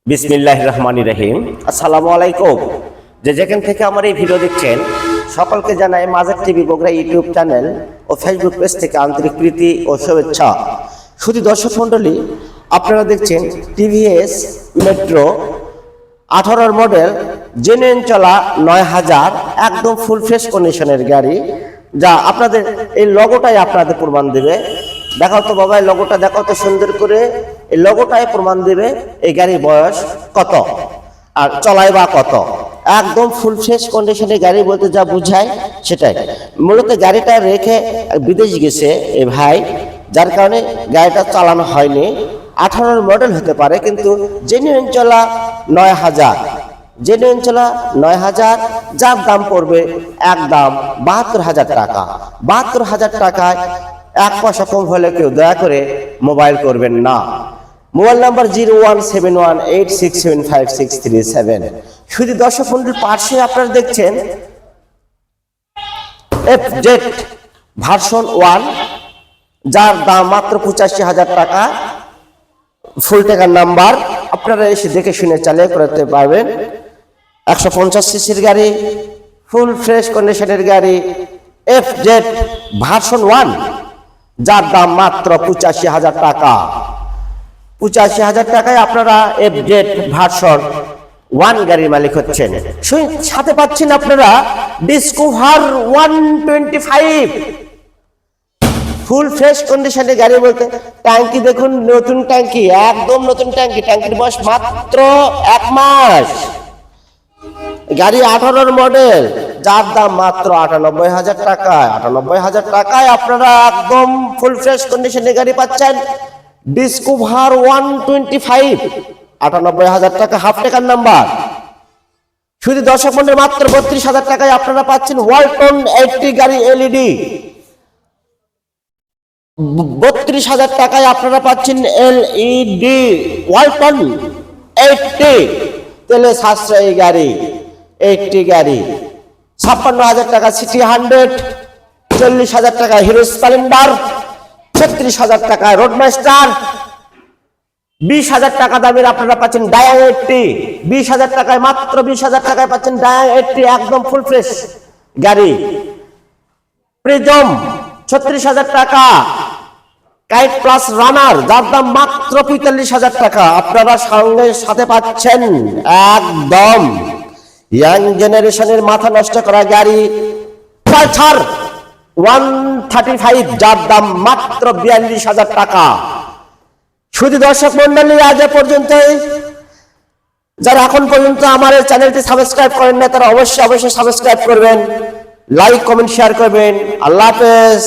বিসমিল্লাহির রহমানির রহিম। আসসালামু আলাইকুম। যেখান থেকে আমার এই ভিডিও দেখছেন সকলকে জানাই মাজার টিভি বগুড়া ইউটিউব চ্যানেল ও ফেসবুক পেজ থেকে আন্তরিক প্রীতি ও শুভেচ্ছা। শুধু দর্শক মণ্ডলী, আপনারা দেখছেন টিভিএস মেট্রো 18 মডেল জেনুইন চলা 9000 একদম ফুল ফ্রেশ কন্ডিশনের গাড়ি, যা আপনাদের এই লোগোটাই আপনাদের প্রমাণ দেবে। দেখাও তো বাবা, এই লোগোটা দেখাও তো সুন্দর করে। এই লোগোটাই প্রমাণ দেবে এই গাড়ির বয়স কত আর চলায় বা কত। একদম ফুল ফ্রেশ কন্ডিশনের গাড়ি বলতে যা বুঝায় সেটাই। মূলত গাড়িটা রেখে বিদেশ গেছে এই ভাই, যার কারণে গাড়িটা চালানো হয়নি। 18 মডেল হতে পারে, কিন্তু জেনুইন চলা 9000, জেনুইন চলা 9000, যার দাম পড়বে একদম 72,000 টাকা। 72,000 টাকায় এক পয়সা কম হলে কেউ দয়া করে মোবাইল করবেন না। Mobile number 0171867567। শুধু দর্শক মণ্ডলীর পাশে আপনারা দেখছেন FZ ভার্সন 1, যার দাম মাত্র 85,000 টাকা। ফুল টাকার নাম্বার, আপনারা এসে দেখে শুনে চালিয়ে করতে পারবেন। 150 সিসির গাড়ি, ফুল ফ্রেশ কন্ডিশনের গাড়ি FZ ভার্সন 1, যার দাম মাত্র 85,000 টাকা। 85,000 টাকায় আপনারা FZ ভার্সন 1 গাড়ির মালিক হচ্ছেন। সাথে পাচ্ছেন আপনারা ডিসকভার 125 ফুল ফ্রেশ কন্ডিশনের গাড়ি। বলতে ট্যাঙ্কি দেখুন, নতুন ট্যাঙ্কি, একদম নতুন ট্যাঙ্কি। ট্যাঙ্কির বয়স মাত্র 1 মাস। গাড়ি 18 মডেল, যার দাম মাত্র 98,000 টাকায়। 98,000 টাকায় আপনারা একদম ফুল ফ্রেশ কন্ডিশনের গাড়ি পাচ্ছেন ডিসকভার 125। 98,000 টাকা, হাফ টাকার নাম্বার। শুধু দর্শক মণ্ডলী মাত্র 32,000 টাকায় আপনারা পাচ্ছেন ওয়ালটন 80 গাড়ি LED। 32,000 টাকায় আপনারা পাচ্ছেন LED ওয়ালটন 80 তেলে সাশ্রয়ী গাড়ি 80 গাড়ি। 56,000 টাকা সিটি 100, 40,000 টাকা হিরো স্প্লেন্ডার, 36,000 টাকা রোডমাস্টার, 20,000 টাকা দামের আপনারা পাচ্ছেন ডায়াং 80। 20,000 টাকায়, মাত্র 20,000 টাকায় পাচ্ছেন ডায়াং 80 একদম ফুল ফ্রেশ গাড়ি। প্রিজম 36,000 টাকা। কাইট প্লাস রানার, যার দাম মাত্র 45,000 টাকা। আপনারা সঙ্গে সাথে পাচ্ছেন একদম ইয়াং জেনারেশনের মাথা নষ্ট করা গাড়ি পালসার 135, যার দাম মাত্র 42,000 টাকা। শুধু দর্শক মন্ডলী, আজ পর্যন্তই। যারা এখন পর্যন্ত আমার এই চ্যানেলটি সাবস্ক্রাইব করেন না, তারা অবশ্যই সাবস্ক্রাইব করবেন, লাইক কমেন্ট শেয়ার করবেন। আল্লাহ হাফেজ।